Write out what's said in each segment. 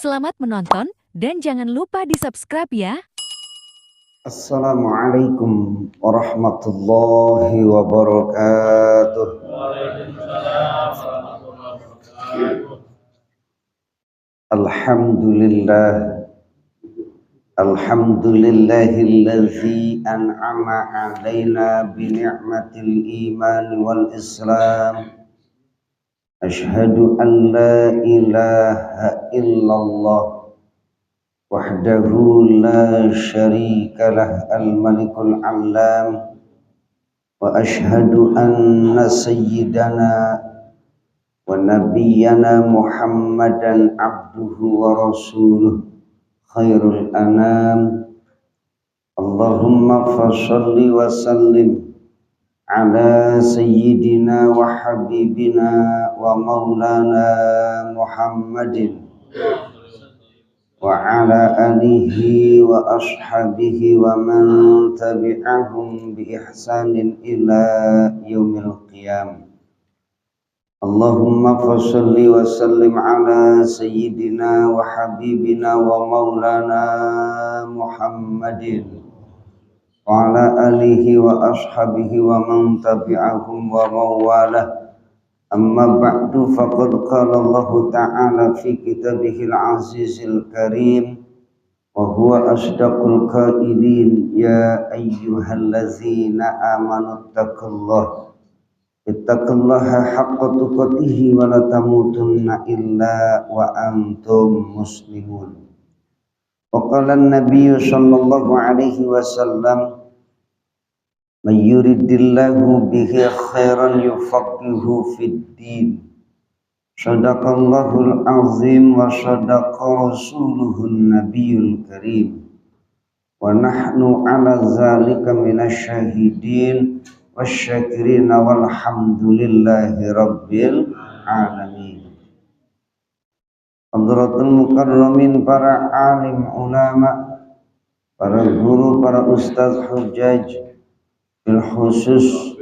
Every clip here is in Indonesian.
Selamat menonton dan jangan lupa di-subscribe ya. Assalamualaikum warahmatullahi wabarakatuh. Alhamdulillahilladzi an'ama 'alaina bi ni'matil iman wal islam. Asyhadu an la ilaha illallah wahdahu la syarika lah al-malikul alam wa asyhadu anna sayyidana wa nabiyyana Muhammadan abduhu wa rasuluh khairul anam. Allahumma fasholli wa sallim ala sayyidina wa habibina wa maulana Muhammadin wa ala alihi wa ashabihi wa man tabi'ahum bi ihsanin ila yaumil qiyam. Allahumma fasholli wa sallim ala sayyidina wa habibina wa maulana Muhammadin wa ala alihi wa ashabihi wa man tabi'ahum wa mawalah. Amma ba'du, faqad qala Allah ta'ala fi kitabihil azizil karim wa huwa asdaqul qailin ya ayyuhallazina amanu ittaqullaha haqqa tuqatih wa la tamutunna illa wa antum muslimun. Wa qala an-nabiy sallallahu alaihi wasallam man yuridillahu bihi khairan yufaqihu fid din. Shadaqallahul azim wa shadaqa rasuluhun nabiyul karim. Wa nahnu ala zalika minasyahidin wasyakirina walhamdulillahi rabbil alamin. Hadratul mukarramin, para alim ulama, para guru, para ustaz hujjaj bil khusus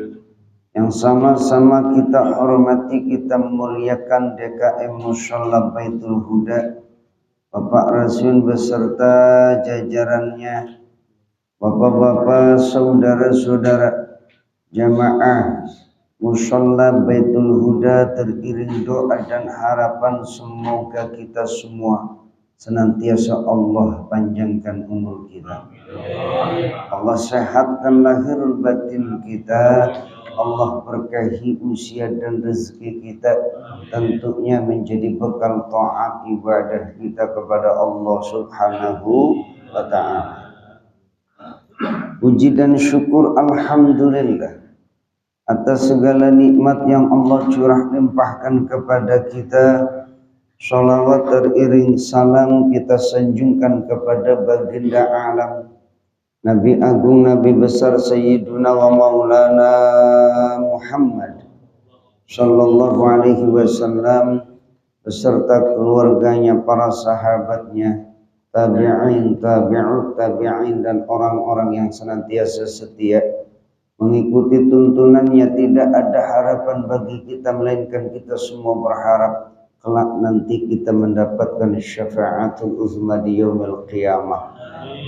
yang sama-sama kita hormati, kita muliakan DKM Musholla Baitul Huda, Bapak Rasul beserta jajarannya, bapak-bapak, saudara-saudara jamaah Musholla Baitul Huda, teriring doa dan harapan semoga kita semua senantiasa Allah panjangkan umur kita, Allah sehatkan lahir batin kita, Allah berkahi usia dan rezeki kita, tentunya menjadi bekal taat ibadah kita kepada Allah Subhanahu wa ta'ala. Puji dan syukur alhamdulillah atas segala nikmat yang Allah curah limpahkan kepada kita. Sholawat teriring salam kita sanjungkan kepada baginda alam, Nabi Agung, Nabi besar Sayyiduna wa Maulana Muhammad sallallahu alaihi wasallam beserta keluarganya, para sahabatnya, tabi'in, tabi'ut tabi'in, dan orang-orang yang senantiasa setia mengikuti tuntunannya. Tidak ada harapan bagi kita melainkan kita semua berharap kelak nanti kita mendapatkan syafa'atul uzma di yaumil qiyamah.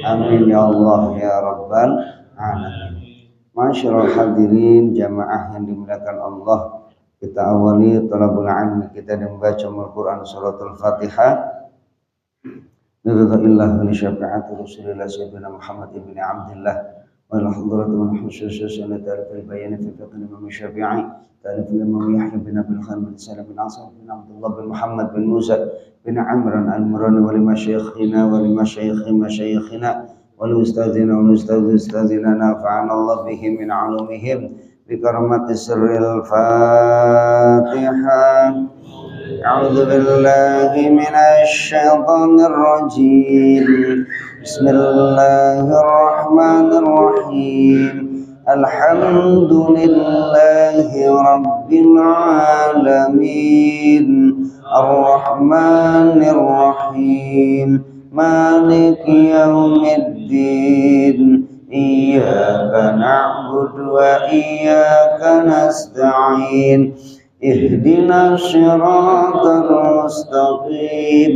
Amin ya Allah ya rabbal alamin. Masyarul hadirin jamaah yang dimuliakan Allah, kita awali talabul ilmi kita dengan membaca Al-Quran suratul Fatihah. Nirza'illah li syafa'ati Rasulillah Sayyidina Muhammad ibn Abdillah wa ila hadratul khusus wa ta'ala al-bayan fi fiqh Imam Syafi'i, ta'ala Imam Yahya bin Abdul Khaim bin Salam bin Asad bin Abdullah bin Muhammad bin Musa bin Amran al-Murani wa li masyayikhina wa li masyayikhina wa li ustadzina wa li ustadzina nafa'ana Allah bihim min 'ulumihim bi karamati sirril Fatihah. A'udzu billahi minasy syaithanir rajim. Bismillahirrahmanirrahim. Alhamdulillahi rabbil alamin. Ar-Rahmanir Rahim. Maliki yaumiddin. iyyaka na'budu wa iyyaka nasta'in ihdinas siratal mustaqim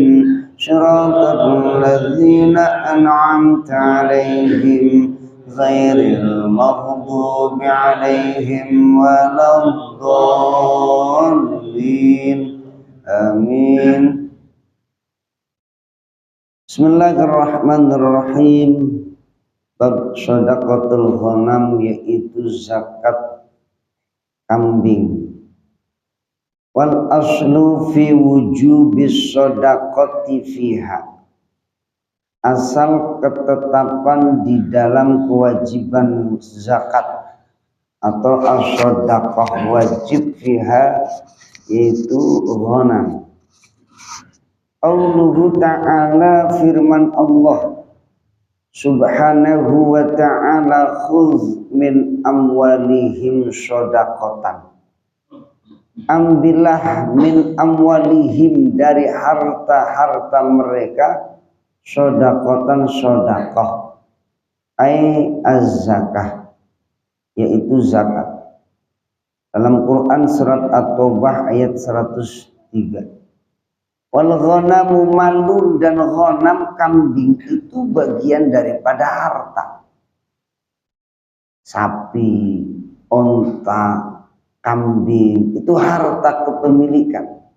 siratal ladzina an'amta 'alaihim ghairil maghdubi 'alaihim waladdallin. Amin. Bismillahirrahmanirrahim. Bab shadaqatul ghanam, yaitu zakat kambing. Wal aslu fi wujubis shadaqati fiha. Asal ketetapan di dalam kewajiban zakat atau as-shadaqah wajib fiha, yaitu ghanam. Qauluhu ta'ala, firman Allah subhanahu wa ta'ala, khudh min amwalihim shadaqatan. Ambillah min amwalihim, dari harta-harta mereka, shadaqatan shadaqah, ay az-zakah, yaitu zakat. Dalam Quran surat At-Taubah ayat 103. Wal ghanamu malun, dan ghanam kambing itu bagian daripada harta. Sapi, onta, kambing itu harta kepemilikan.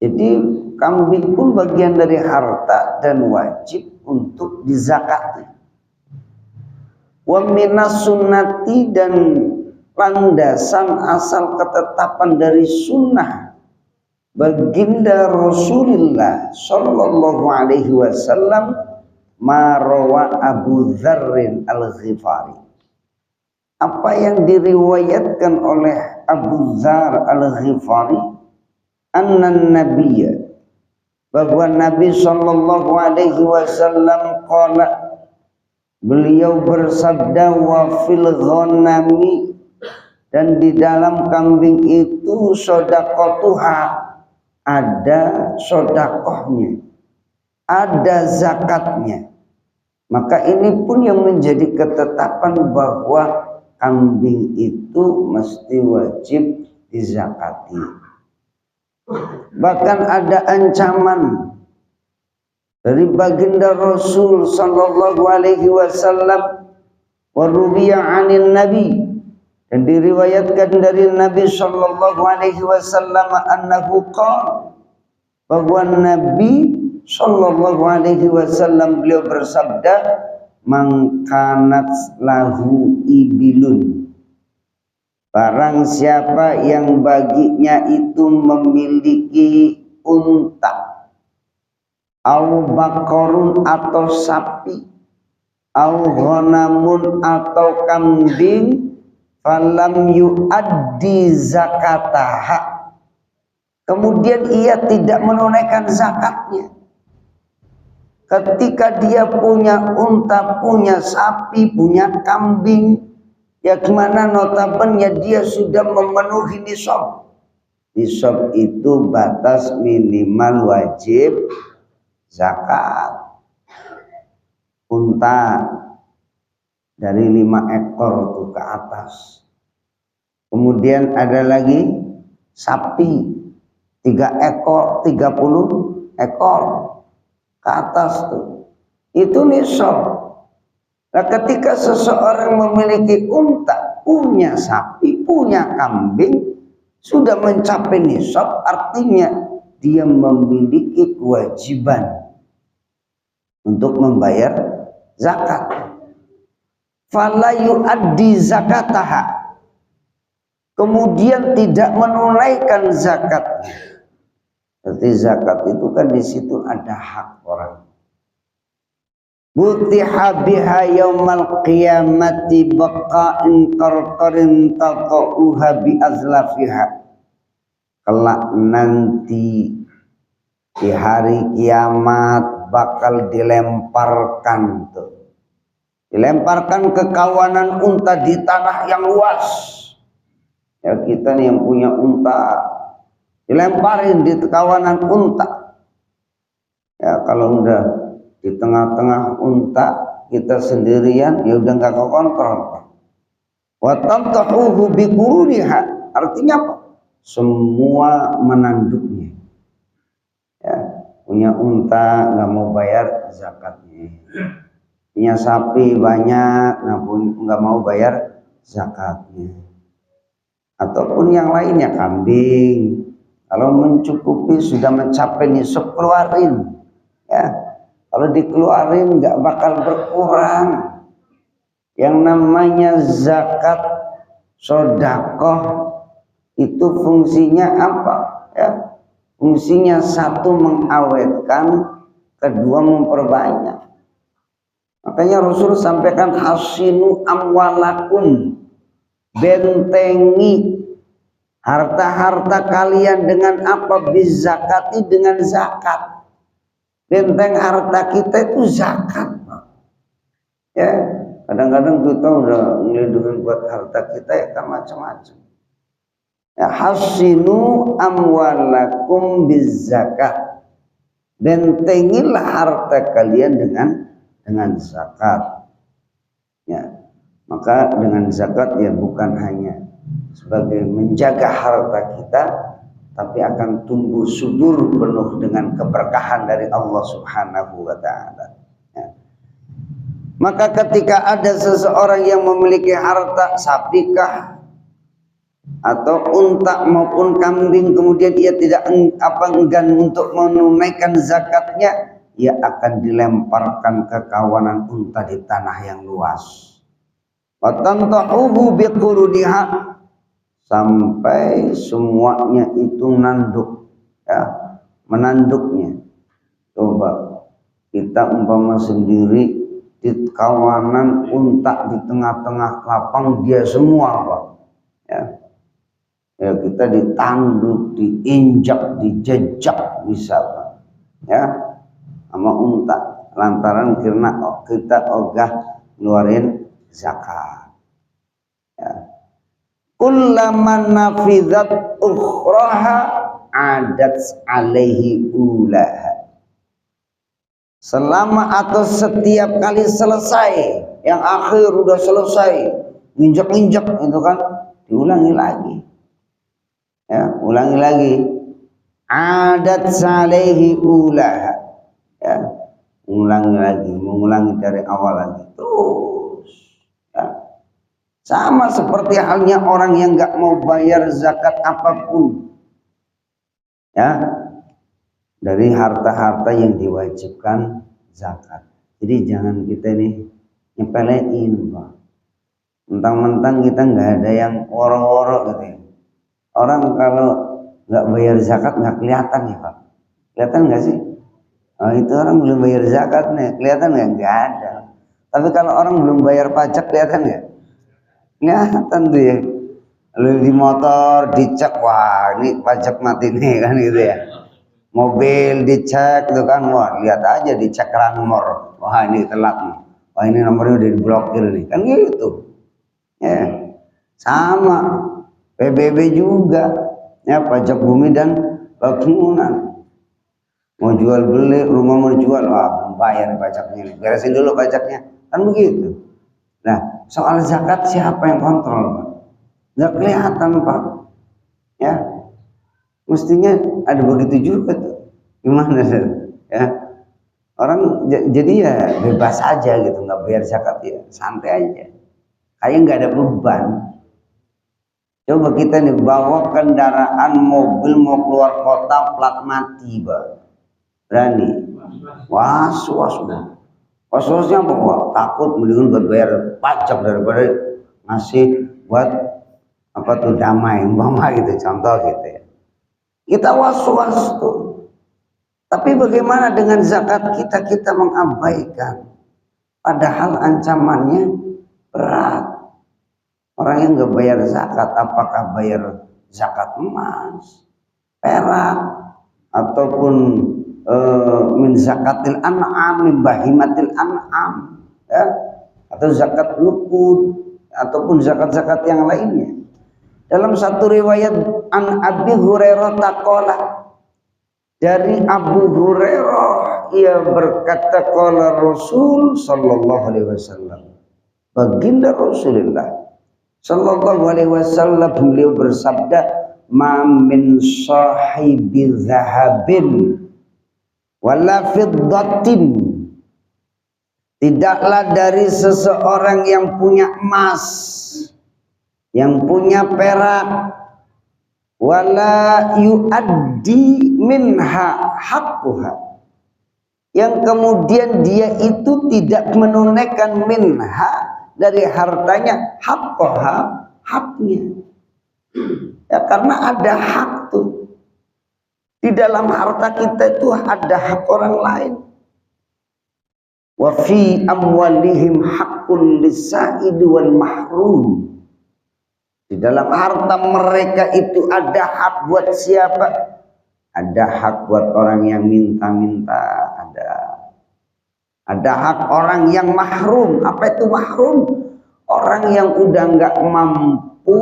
Jadi kambing pun bagian dari harta dan wajib untuk dizakati. Wa minas sunnati, dan landasan asal ketetapan dari sunnah baginda Rasulullah sallallahu alaihi wasallam, ma rawa Abu Dzarrin Al-Ghifari, apa yang diriwayatkan oleh Abu Dzar Al-Ghifari, anna nabiyya, bahwa Nabi sallallahu alaihi wasallam qala, beliau bersabda, wa fil ghanami, dan di dalam kambing itu shadaqatuha, ada sodakohnya, ada zakatnya. Maka ini pun yang menjadi ketetapan bahwa kambing itu mesti wajib dizakati. Bahkan ada ancaman dari baginda Rasul sallallahu alaihi wasallam, wa ruwiya 'anil nabi, dan diriwayatkan dari Nabi sallallahu alaihi wasallam, annahu qala, bahwa Nabi sallallahu alaihi wasallam beliau bersabda, man kanat lahu ibilun, barang siapa yang baginya itu memiliki unta, au bakorun, atau sapi, au ghanamun, atau kambing, falam yu'addi zakataha, kemudian ia tidak menunaikan zakatnya. Ketika dia punya unta, punya sapi, punya kambing, ya gimana, notabene dia sudah memenuhi nisab. Nisab itu batas minimal wajib zakat. Unta dari 5 ekor itu ke atas. Kemudian ada lagi sapi 3 ekor, 30 ekor ke atas tuh. Itu nisab. Nah, ketika seseorang memiliki unta, punya sapi, punya kambing, sudah mencapai nisab, artinya dia memiliki kewajiban untuk membayar zakat. Fala yu'addi zakataha, kemudian tidak menunaikan zakat. Berarti zakat itu kan di situ ada hak orang. Butiha biha yaumal qiyamati baqa'in qarqarin taqa'uha bi azlafiha, kelak nanti di hari kiamat bakal dilemparkan tuh. Dilemparkan ke kawanan unta di tanah yang luas. Ya, kita nih yang punya unta, dilemparin di kawanan unta. Ya, kalau udah di tengah-tengah unta, kita sendirian ya udah nggak kekontrol. Wa tantahuhu bi quruniha, artinya apa? Semua menanduknya. Ya, punya unta nggak mau bayar zakatnya, punya sapi banyak nggak mau bayar zakatnya, ataupun yang lainnya kambing, kalau mencukupi sudah mencapai nisab keluarin, ya kalau dikeluarin nggak bakal berkurang. Yang namanya zakat sedekah itu fungsinya apa? Ya, fungsinya satu mengawetkan, kedua memperbanyak. Makanya Rasul sampaikan hasinu amwalakum, bentengi harta-harta kalian dengan apa? Bizakati, dengan zakat. Benteng harta kita itu zakat, Pak. Ya, kadang-kadang kita udah ngelindungin buat harta kita ya kan macam-macam. Ya, hasinu amwalakum bizakat, bentengilah harta kalian dengan zakat. Ya, maka dengan zakat ya bukan hanya sebagai menjaga harta kita, tapi akan tumbuh subur penuh dengan keberkahan dari Allah Subhanahu wa ta'ala. Ya. Maka ketika ada seseorang yang memiliki harta sapikah atau unta maupun kambing, kemudian ia tidak enggan untuk menunaikan zakatnya, ia akan dilemparkan ke kawanan unta di tanah yang luas. Wa tantahuhu biquruniha, sampai semuanya itu nanduk, ya, menanduknya. Coba kita umpama sendiri di kawanan unta di tengah-tengah lapang, dia semua, Pak. Ya, ya kita ditanduk, diinjak, dijejak bisa, Pak. Ya, sama unta lantaran karena kita ogah ngeluarin zakat. Ya. Kullaman nafidat ukhraha adat alaihi ulaha. Selama atau setiap kali selesai, yang akhir udah selesai, nginjak-nginjak itu kan, diulangi lagi. Ya, ulangi lagi. Adat alaihi ulaha. Ya, mengulangi dari awal lagi. Terus. Ya. Sama seperti halnya orang yang nggak mau bayar zakat apapun, ya, dari harta-harta yang diwajibkan zakat. Jadi jangan kita nih nyepelein, Pak. Mentang-mentang kita nggak ada yang woro-woro gitu ya. Orang kalau nggak bayar zakat nggak kelihatan ya, Pak. Kelihatan nggak sih? Oh, itu orang belum bayar zakat nih, kelihatan nggak? Nggak ada. Tapi kalau orang belum bayar pajak kelihatan nggak? Kelihatan tuh ya. Lalu di motor dicek, wah ini pajak mati nih kan gitu ya. Mobil dicek tuh kan, wah lihat aja dicek nomor, wah ini telat nih, wah ini nomornya udah diblokir nih, kan gitu. Ya, sama PBB juga, ya pajak bumi dan bangunan. Mau jual beli rumah mau dijual, wah belum bayar pajaknya, beresin dulu pajaknya, kan begitu. Nah, soal zakat siapa yang kontrol, Pak? Nggak kelihatan, Pak. Ya, mestinya ada begitu juga tuh. Gimana sih? Ya, orang jadi ya bebas aja gitu, nggak bayar zakat ya, santai aja. Kayak nggak ada beban. Coba kita nih bawa kendaraan mobil mau keluar kota plat mati, Pak. Berani? Was-was, Pak. Was-wasnya apa? Wah, takut mendingan buat bayar pajak daripada ngasih buat apa tuh damai, umpama gitu, contoh gitu ya. Kita was-was tuh. Tapi bagaimana dengan zakat kita? Kita mengabaikan. Padahal ancamannya berat. Orang yang nggak bayar zakat, apakah bayar zakat emas, perak, ataupun min zakatil an'am, min bahimatil an'am, ya, atau zakat lukut, ataupun zakat-zakat yang lainnya. Dalam satu riwayat an Abi Hurairah taqala, dari Abu Hurairah ia berkata qala Rasul sallallahu alaihi wasallam, baginda Rasulullah sallallahu alaihi wasallam beliau bersabda, ma min sahibi zahabin wala fiddatin, tidaklah dari seseorang yang punya emas, yang punya perak, wala yuaddi minha haqquha, yang kemudian dia itu tidak menunaikan minha dari hartanya haqquha, haknya. Ya, karena ada hak tuh. Di dalam harta kita itu ada hak orang lain. Wa fi amwalihim haqqun lis-sa'ili wal mahrum. Di dalam harta mereka itu ada hak buat siapa? Ada hak buat orang yang minta-minta, ada hak orang yang mahrum. Apa itu mahrum? Orang yang udah nggak mampu,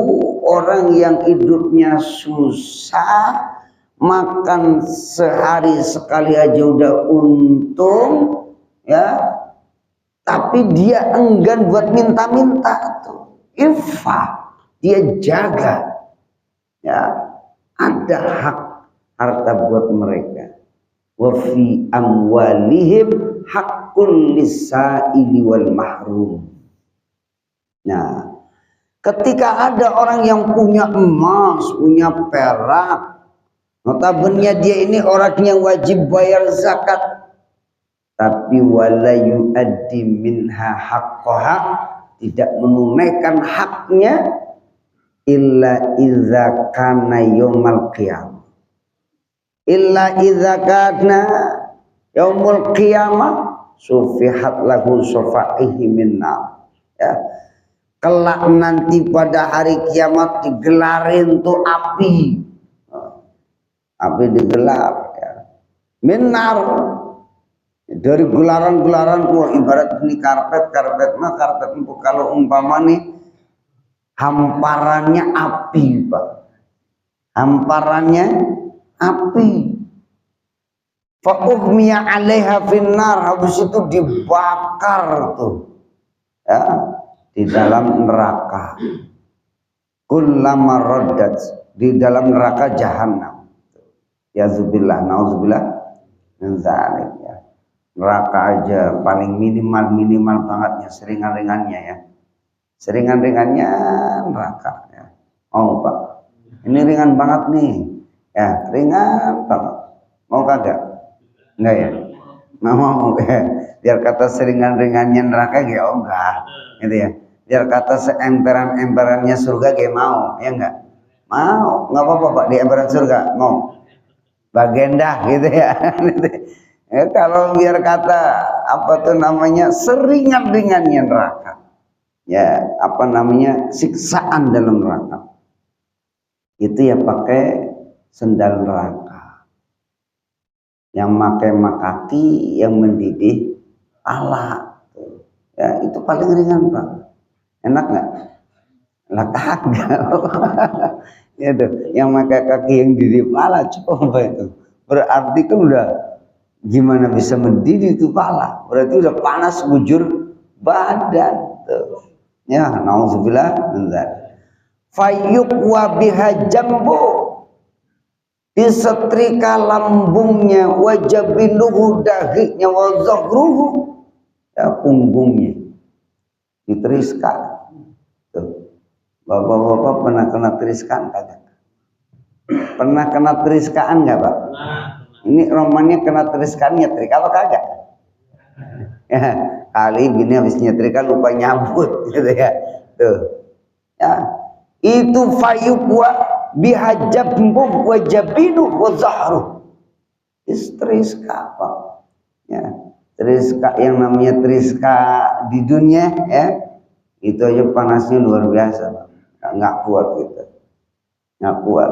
orang yang hidupnya susah, makan sehari sekali aja udah untung, ya, tapi dia enggan buat minta-minta tuh. Infak, dia jaga, ya, ada hak harta buat mereka. Wa fi amwalihim haqqul lis-sa'ili wal mahrum. Nah, ketika ada orang yang punya emas, punya perak, notabene dia ini orang yang wajib bayar zakat, tapi wala yuaddi minha haqqaha, tidak menunaikan haknya, illa idza kana yaumul qiyamah, illa idza kana yaumul qiyamah sufihat lahu safaihi min nar. Ya, kelak nanti pada hari kiamat digelarin tuh api digelar, ya, minar, dari gelaran-gelaran. Wah, ibarat ini karpet mah karpet itu kalau umpama nih hamparannya api, Pak, hamparannya api. Fa ughmiya 'alaiha finnar, habis itu dibakar tuh, ya, di dalam neraka. Kullama raddat, di dalam neraka jahanam. Yazubillah, nauzubillah min zalik, ya. Neraka aja paling minimal bangetnya, seringan-ringannya, ya. Seringan-ringannya neraka, ya. Oh, Pak, ini ringan banget nih. Ya, ringan banget. Mau kagak? Enggak ya? Nggak mau. Biar kata seringan-ringannya neraka, ya, oh enggak. Gitu ya. Biar kata seemperan-emperannya surga, ya mau, ya enggak? Mau, enggak apa-apa Pak, di emperan surga, mau. Bagenda gitu ya. Ya, kalau biar kata apa tuh namanya seringan-ringannya neraka, ya, apa namanya siksaan dalam neraka, itu ya pakai sendal neraka, yang pakai makaki yang mendidih pala, ya, itu paling ringan Pak. Enak nggak? Lah kagak. Ya tuh, yang pakai kaki yang didih pala, coba itu. Berarti kan udah gimana bisa mendidih itu pala? Berarti udah panas bujur badan tuh. Ya, nauzubillah min dzalik. Fayyuk wa biha jambu, disetrika lambungnya, wajabinuhu dahinya, wa zahruhu, ya, punggungnya diteriska. Tuh. Bapak-bapak pernah kena teriskan kagak? Pernah kena teriskaan nggak Pak? Ini romannya kena teriskan, nyetrika apa kagak? Ya, kali gini habis nyetrika lupa nyambut gitu ya. Tuh. Ya. Itu fayuqwa bihajabmu wa jabinu wa zahru. Istriska Pak. Ya. Teriska, yang namanya teriska di dunia, ya, itu aja panasnya luar biasa Pak. Nggak kuat gitu, nggak kuat.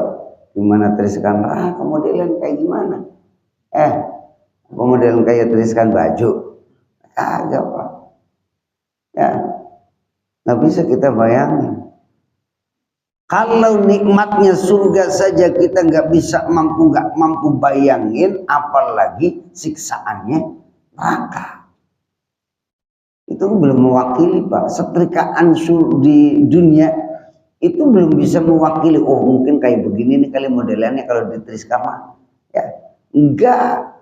Gimana teriskan neraka modelin kayak gimana? Modelin kayak teriskan baju, kagak Pak. Ya, nggak bisa kita bayangin. Kalau nikmatnya surga saja kita nggak mampu bayangin, apalagi siksaannya neraka. Itu belum mewakili, Pak. Setrikaan di dunia itu belum bisa mewakili. Oh, mungkin kayak begini nih kali modelannya kalau diteruskan mah. Ya, enggak.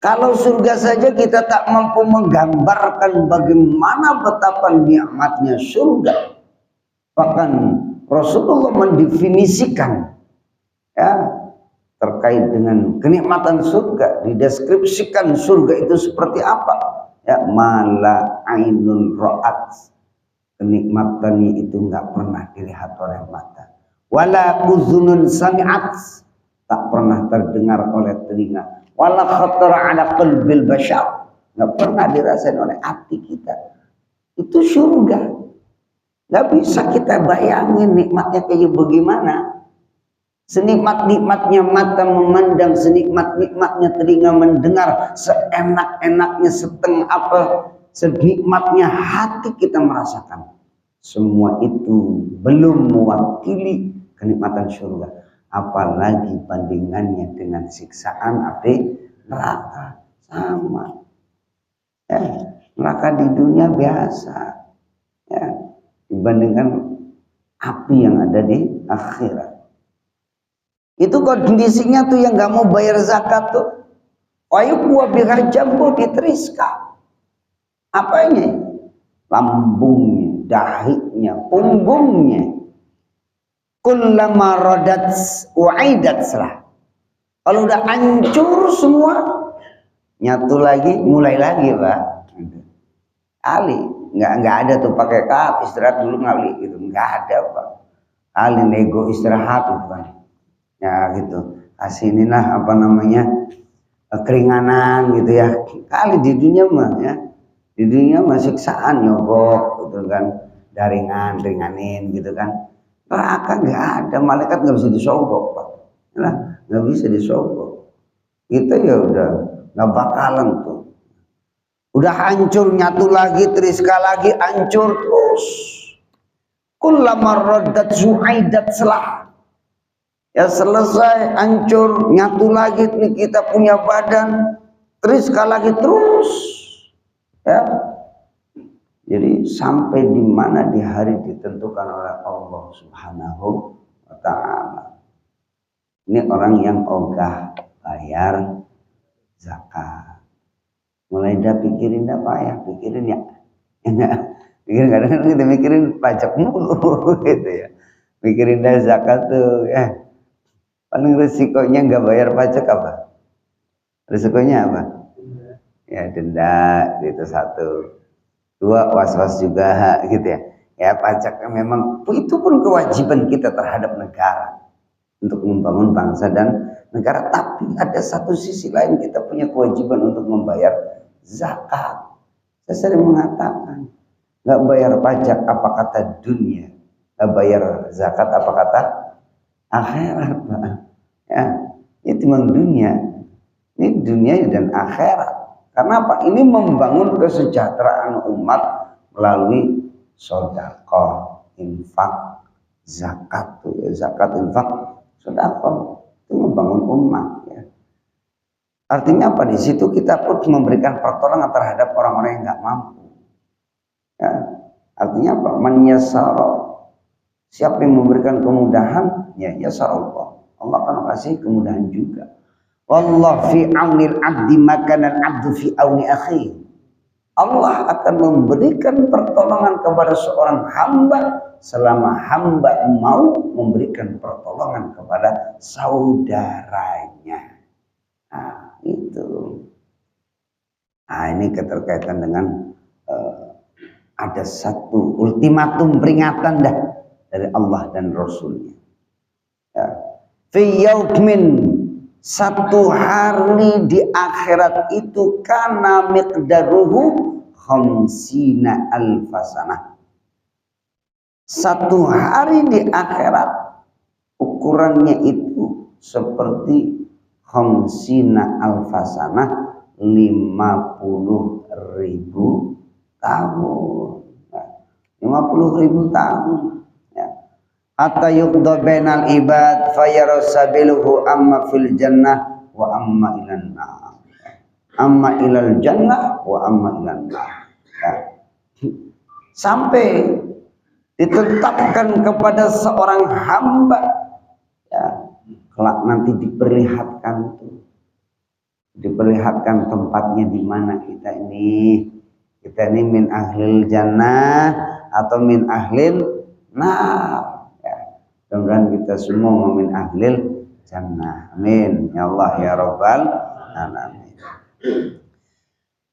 Kalau surga saja kita tak mampu menggambarkan bagaimana betapa nikmatnya surga. Bahkan Rasulullah mendefinisikan ya terkait dengan kenikmatan surga, dideskripsikan surga itu seperti apa? Ya, mala ainun ra'at. Kenikmatannya itu enggak pernah dilihat oleh mata. Wala uzunun sami'at. Tak pernah terdengar oleh telinga. Wala khatara ala qalbil bashar. Enggak pernah dirasain oleh hati kita. Itu surga. Nggak bisa kita bayangin nikmatnya kayak bagaimana. Senikmat-nikmatnya mata memandang, senikmat-nikmatnya telinga mendengar, seenak-enaknya senikmatnya hati kita merasakan. Semua itu belum mewakili kenikmatan surga. Apalagi bandingannya dengan siksaan api neraka. Sama. Ya, neraka di dunia biasa. Ya. Dibandingkan api yang ada di akhirat. Itu kondisinya tuh yang nggak mau bayar zakat tuh. Ayo gua biar jambu diteriska. Apanya? Lambungnya, dahinya, punggungnya. Kullama radat uaidat salah. Kalau udah hancur semua, nyatu lagi, mulai lagi, Pak. Nggak ada tuh pakai istirahat dulu ngali gitu, nggak ada, Pak. Kali nego istirahat gitu kan, ya gitu, kasih inilah apa namanya keringanan gitu ya. Kali di dunia mah ya, di dunia mah siksaan nyogok gitu kan, ringanin gitu kan. Neraka nggak ada, malaikat nggak bisa disogok, Pak. Nah, nggak bisa disogok. Kita ya udah nggak bakalan tuh. Udah hancur, nyatu lagi, teriska lagi, hancur terus. Kullama raddat zuaidat selah. Ya selesai, hancur, nyatu lagi nih kita punya badan, teriska lagi terus. Ya. Jadi sampai di mana di hari ditentukan oleh Allah Subhanahu wa taala. Ini orang yang ogah bayar zakat. Mulai dah pikirin dah payah, pikirin ya. Enggak, pikirin kadang-kadang kita mikirin pajak mulu gitu ya. Mikirin dah zakat tuh ya. Paling resikonya nggak bayar pajak apa? Resikonya apa? Ya denda, itu satu. Dua, was-was juga gitu ya. Ya pajak memang itu pun kewajiban kita terhadap negara untuk membangun bangsa dan negara. Tapi ada satu sisi lain kita punya kewajiban untuk membayar zakat. Saya sering mengatakan, nggak bayar pajak apa kata dunia, nggak bayar zakat apa kata akhirat, Pak. Ya, itu memang dunia. Ini dunia dan akhirat. Karena apa? Ini membangun kesejahteraan umat melalui sedekah, infak, zakat, zakat, infak, sedekah itu membangun umat. Ya. Artinya apa? Di situ kita pun memberikan pertolongan terhadap orang-orang yang nggak mampu. Ya. Artinya apa? Menyasaro. Siapa yang memberikan kemudahan, ya yasarallah. Allah akan kasih kemudahan juga. Wallahu fi aunil abdi makanan abdu fi auni akhi. Allah akan memberikan pertolongan kepada seorang hamba selama hamba mau memberikan pertolongan kepada saudaranya. Nah, itu. Nah, ini keterkaitan dengan ada satu ultimatum peringatan dah dari Allah dan Rasulnya. Ya. Fi yaumin, satu hari di akhirat itu kana miqdaruhu khamsina alfasanah. Satu hari di akhirat ukurannya itu seperti khamsina alfasanah, 50.000 tahun. 50.000 tahun. Ya. hatta yuqda bainal ibad fayarasabiluhu amma fil jannah wa amma ilan nar, amma ilal jannah wa amma ilan nar. Ya. Sampai ditetapkan kepada seorang hamba, ya, kelak nanti diperlihatkan tempatnya di mana kita ini min ahlil jannah atau min ahlil nar. Ya, mudah-mudahan kita semua min ahlil jannah, amin ya Allah ya rabbal alamin.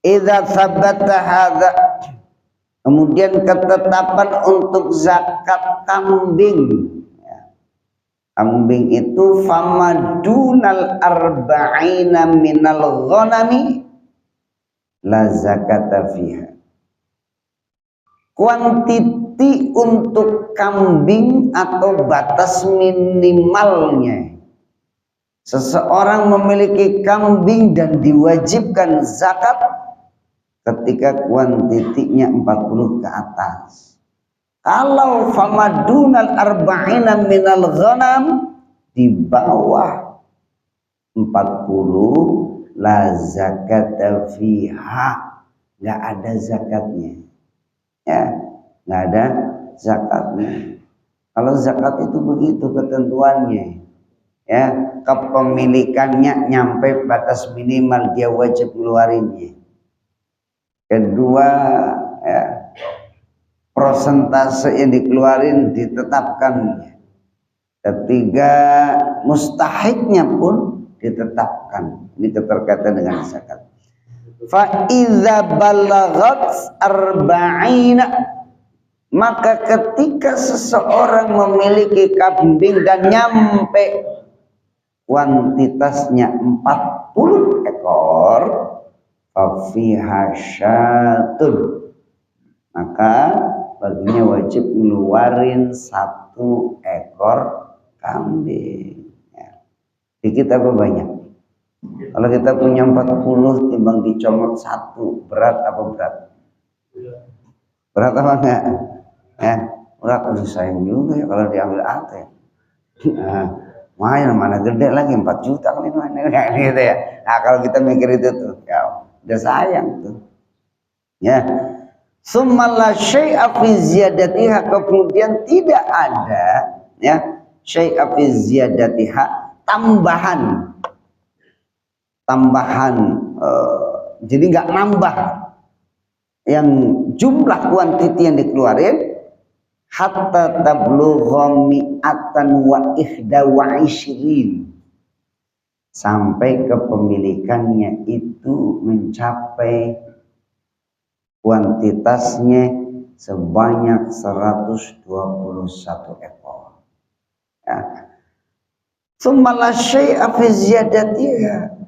Idza tsabbata hadza, kemudian ketetapan untuk zakat kambing. Kambing itu famadunal arba'ina minal ghanami la zakata fiha. Kuantiti untuk kambing atau batas minimalnya. Seseorang memiliki kambing dan diwajibkan zakat ketika kuantitinya 40 ke atas. Kalau famadunal arba'ina minal ghanam, di bawah 40 la zakata fiha, nggak ada zakatnya. Ya, nggak ada zakatnya. Kalau zakat itu begitu ketentuannya. Ya, kepemilikannya nyampe batas minimal dia wajib ngeluarinnya. Kedua, ya, prosentase yang dikeluarin ditetapkan. Ketiga, mustahiknya pun ditetapkan. Ini keterkaitan dengan zakat. Fa idza balaghat arba'ina, maka ketika seseorang memiliki kambing dan nyampe kuantitasnya 40 ekor, fa fiha syatun, maka baginya wajib ngeluarin 1 ekor kambing. Ya. Dikit apa banyak? Kalau kita punya 40 timbang dicomot 1, berat apa berat? Berat apa enggak? Ya, berat. Sayang juga ya kalau diambil ate. Mana gede lagi 4 juta kali mana gitu ya. Nah, kalau kita mikir itu tuh, ya udah sayang tuh. Ya. Summa syai'a fi ziyadatiha, kemudian tidak ada, ya, syai'a fi ziyadatiha, tambahan, jadi nggak nambah yang jumlah kuantiti yang dikeluarin hatta tablugha mi'atan wa ihda wa ishrin, sampai kepemilikannya itu mencapai kuantitasnya sebanyak 121 ekor. Ya. Tsumma syai'a fi ziyadatiha.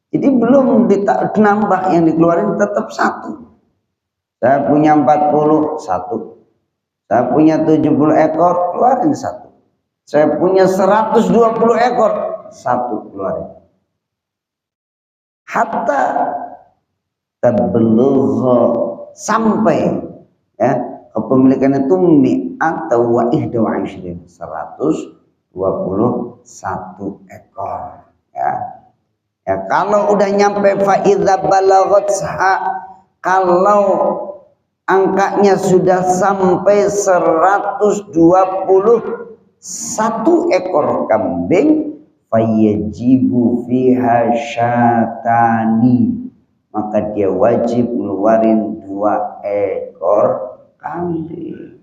Jadi belum ditambah, yang dikeluarin tetap 1. Saya punya 40, 1. Saya punya 70 ekor, keluarin 1. Saya punya 120 ekor, 1 keluarin. Hatta tablugha, sampai, ya, kepemilikan itu atau wa ihda wa ishrin, 121 ekor. Ya. Ya, kalau udah nyampe fa idza balaghat, kalau angkanya sudah sampai 121 ekor kambing, fayajibu fiha syatani, maka dia wajib ngeluarin 2 ekor kambing.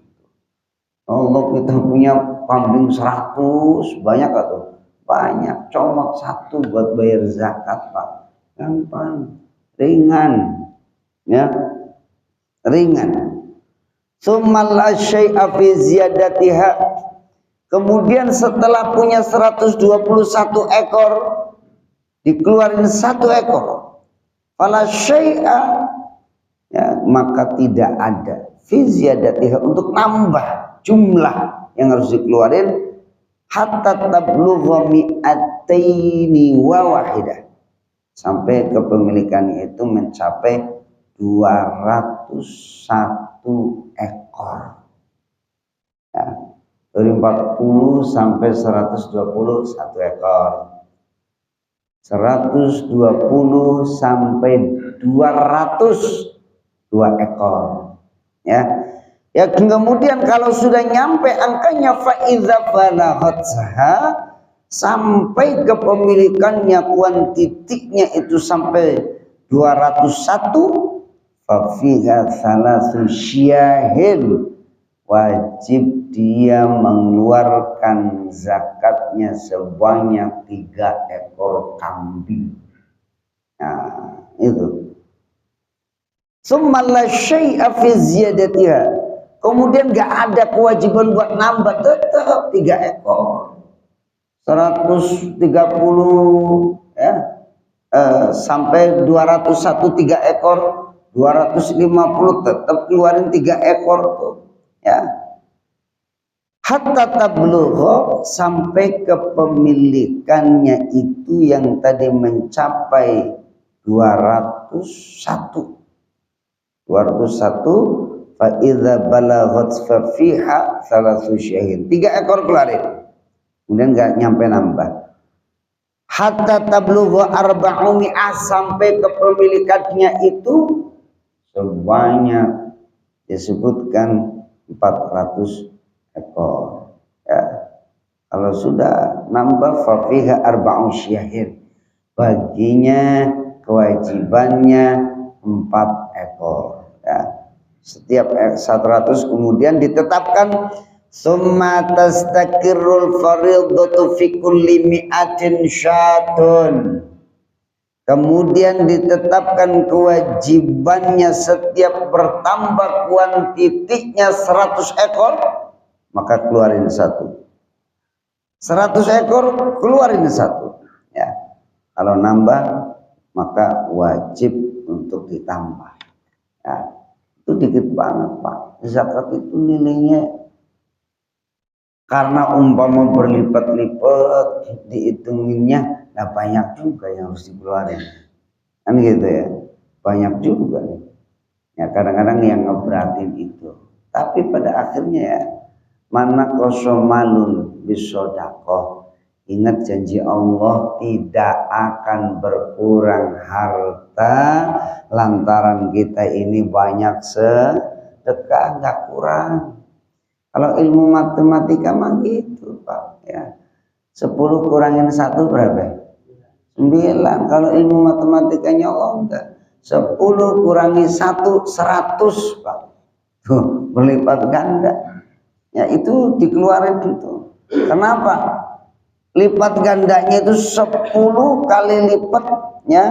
Allah, kita punya kambing 100, banyak gak tuh? Banyak, comot 1 buat bayar zakat, Pak. Gampang, ringan, ya, ringan. Tsumma la syai'a fi ziyadatiha, kemudian setelah punya 121 ekor, dikeluarin 1 ekor, fala syai'a, ya, maka tidak ada fi ziyadatiha, untuk nambah jumlah yang harus dikeluarin, hatta tablugha mi'ataini wa wahidah, sampai kepemilikannya itu mencapai 201 ekor. Ya, dari 40 sampai 120 1 ekor, 120 sampai 200 2 ekor, ya. Ya, kemudian kalau sudah nyampe angkanya faidza balaghat sampai kepemilikannya kuantitinya itu sampai 201, fa fiha salasu syahin, wajib dia mengeluarkan zakatnya sebanyak 3 ekor kambing. Nah, itu. Summa la syai'a fi ziyadatiha. Kemudian gak ada kewajiban buat nambah, tetap 3 ekor. 130 ya, sampai 201 3 ekor, 250 tetap keluarin 3 ekor tuh, ya. Hatta tablugha, sampai kepemilikannya itu yang tadi mencapai 201 fa idza balaghat fa fiha salasu syahin, 3 ekor keluarin, kemudian nggak nyampe nambah. Hatta tablugha arba'umi'ah, sampai kepemilikannya itu sebanyak disebutkan 400 ekor, ya. Kalau sudah nambah fa fiha arba'u syahin, baginya kewajibannya 4 ekor, ya. Setiap 100 kemudian ditetapkan summa tastakirul farildatu fi kulli mi'atin syatun, kemudian ditetapkan kewajibannya setiap bertambah kuantitinya 100 ekor, maka keluarin 1. 100 ekor keluarin 1, ya. Kalau nambah maka wajib untuk ditambah, ya. Itu dikit banget, Pak. Zakat itu nilainya, karena umpama berlipat-lipat dihitunginnya, nah banyak juga yang harus dikeluarin, kan gitu ya, banyak juga nih. Ya kadang-kadang yang ngeberatin itu, tapi pada akhirnya ya, mana kosomalun bisodakoh, ingat janji Allah tidak akan berkurang harta lantaran kita ini banyak sedekah, nggak kurang. Kalau ilmu matematika mah gitu, Pak, ya. 10 kurangin 1 berapa? 9. Kalau ilmu matematikanya Allah enggak. 10 kurangi 1 100, Pak. Tuh, berlipat ganda. Ya itu dikeluarin itu. Kenapa? Lipat gandanya itu 10 kali lipatnya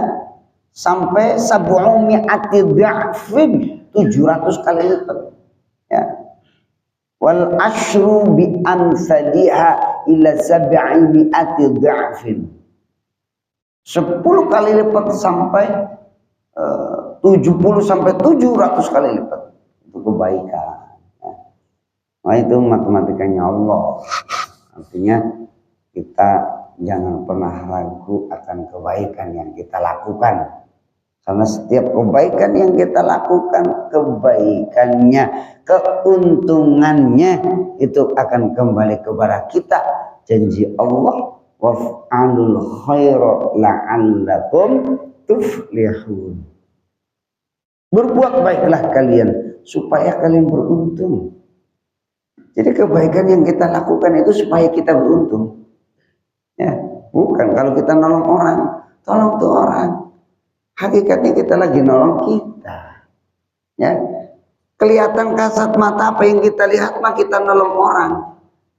sampai sab'u mi'ati dha'fin, 700 kali lipat, ya. Wal asyru bi amsaliha ila sab'i mi'ati dha'fin, 10 kali lipat sampai 70 sampai 700 kali lipat, itu kebaikan, ya. Nah itu matematikanya Allah. Artinya kita jangan pernah ragu akan kebaikan yang kita lakukan, karena setiap kebaikan yang kita lakukan, kebaikannya, keuntungannya itu akan kembali kepada kita. Janji Allah, waf'alul khaira la'allakum tuflihun, berbuat baiklah kalian supaya kalian beruntung. Jadi kebaikan yang kita lakukan itu supaya kita beruntung, ya, bukan kalau kita nolong orang, tolong tuh orang, hakikatnya kita lagi nolong kita, ya. Kelihatan kasat mata apa yang kita lihat mah kita nolong orang,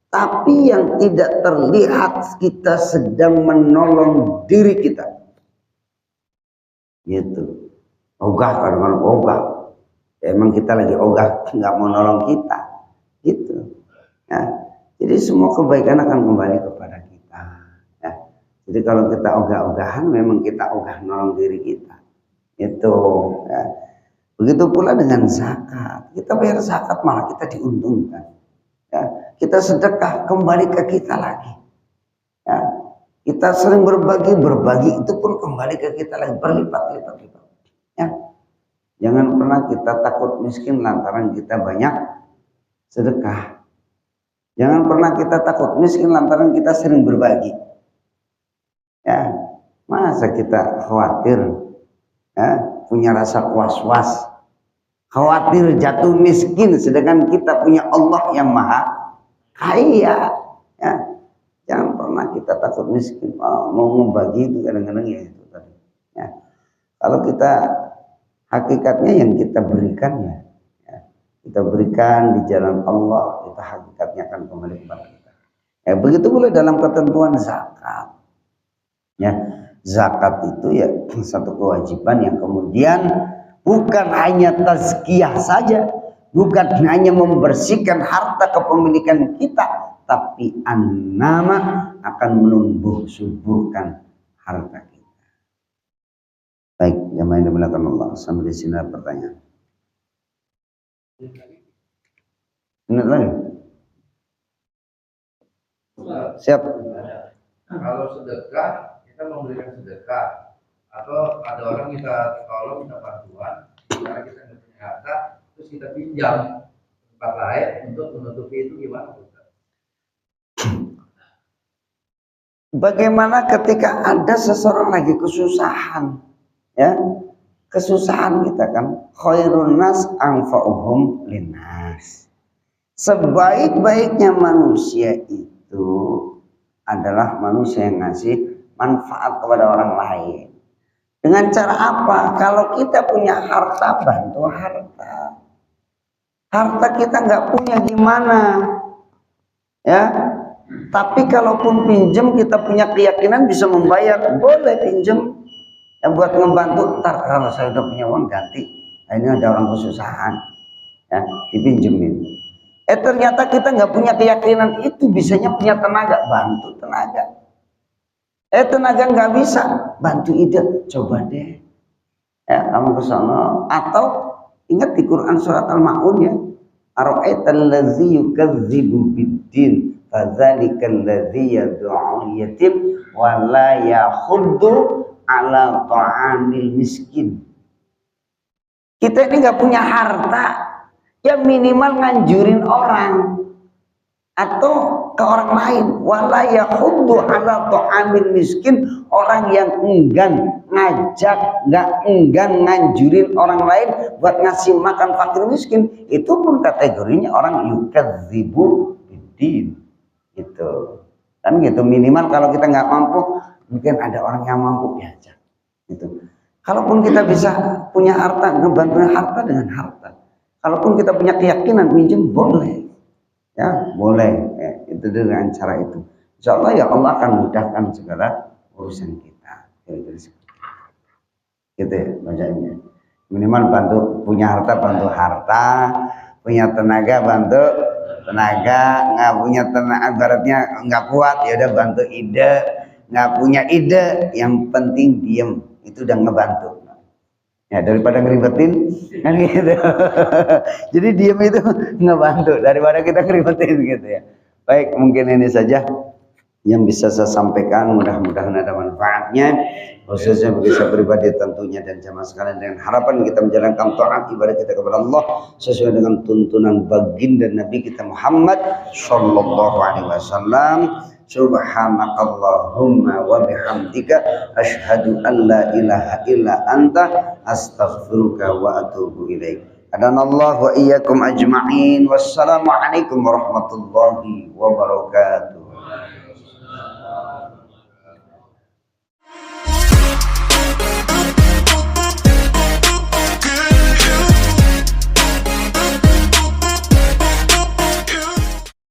tapi yang tidak terlihat kita sedang menolong diri kita, gitu. Ogah, kadang-kadang ogah, ya, emang kita lagi ogah nggak mau nolong kita, gitu, ya. Jadi semua kebaikan akan kembali kepada kita, ya. Jadi kalau kita ogah-ogahan, memang kita ogah nolong diri kita, itu, ya. Begitu pula dengan zakat, kita bayar zakat malah kita diuntungkan, ya. Kita sedekah kembali ke kita lagi, ya. Kita sering berbagi itu pun kembali ke kita lagi, berlipat-lipat, ya. Jangan pernah kita takut miskin lantaran kita banyak sedekah. Jangan pernah kita takut miskin lantaran kita sering berbagi. Ya, masa kita khawatir, ya, punya rasa was-was, khawatir jatuh miskin, sedangkan kita punya Allah yang maha kaya. Ya, jangan pernah kita takut miskin. Mau membagi itu kadang-kadang ya itu tadi. Ya, kalau kita hakikatnya yang kita berikan ya, kita berikan di jalan Allah, itu hakikatnya akan kembali kepada kita. Ya, begitu pula dalam ketentuan zakat. Ya, zakat itu ya satu kewajiban yang kemudian bukan hanya tazkiyah saja, bukan hanya membersihkan harta kepemilikan kita, tapi an-nama akan menumbuh suburkan harta kita. Baik, jamaah yang dimuliakan Allah, sampai di sini ada pertanyaan. Ingat lagi? Siap. Kalau sedekah, kita memberikan sedekah, atau ada orang kita tolong, minta bantuan, karena kita nggak punya harta, terus kita pinjam tempat lain untuk menutupi itu, gimana? Bagaimana ketika ada seseorang lagi kesusahan, ya, kesusahan kita kan, khairun nas anfa'uhum linnas. Sebaik-baiknya manusia itu adalah manusia yang ngasih manfaat kepada orang lain. Dengan cara apa? Kalau kita punya harta, bantu harta. Harta kita nggak punya gimana? Ya. Tapi kalaupun pinjam kita punya keyakinan bisa membayar, boleh pinjam. Ya, buat ngebantu, ntar kalau saya udah punya uang ganti. Nah, ini ada orang kesusahan, ya, dipinjemin. Ternyata kita nggak punya keyakinan itu, bisanya punya tenaga, bantu tenaga. Tenaga nggak bisa, bantu ide, coba deh. Ya, kamu ke sana. Atau ingat di Quran surat Al-Ma'un ya, ara'aital ladzi yukadzibu biddin fadzalikal ladzi yad'u yatim wa la yakhuddu ala ta'amil miskin. Kita ini nggak punya harta, ya minimal nganjurin orang atau ke orang lain. Wala yakhuddu ala ta'amil miskin, orang yang enggan ngajak, nggak enggan nganjurin orang lain buat ngasih makan fakir miskin, itu pun kategorinya orang yukadzibu biddin. Gitu kan, gitu. Minimal kalau kita nggak mampu, mungkin ada orang yang mampu diajak gitu. Kalaupun kita bisa punya harta, ngebantu harta dengan harta. Kalaupun kita punya keyakinan pinjam, boleh ya, boleh ya, itu dengan cara itu. Insya Allah ya Allah akan mudahkan segala urusan kita. Gitu ya bacanya. Minimal bantu, punya harta bantu harta, punya tenaga bantu tenaga, nggak punya tenaga, ibaratnya nggak kuat ya udah bantu ide, nggak punya ide yang penting diem, itu udah ngebantu. Ya daripada ngeribetin kan gitu. Jadi diem itu ngebantu daripada kita ngeribetin gitu ya. Baik, mungkin ini saja yang bisa saya sampaikan, mudah-mudahan ada manfaatnya khususnya bagi saya pribadi tentunya dan jamaah sekalian, dengan harapan kita menjalankan taat ibadah kita kepada Allah sesuai dengan tuntunan baginda Nabi kita Muhammad sallallahu alaihi wasallam. Subhanakallahumma wa bihamdika asyhadu an la ilaha illa anta astaghfiruka wa atubu ilaik. Adanallahu wa iyyakum ajma'in. Wassalamu alaikum warahmatullahi wabarakatuh.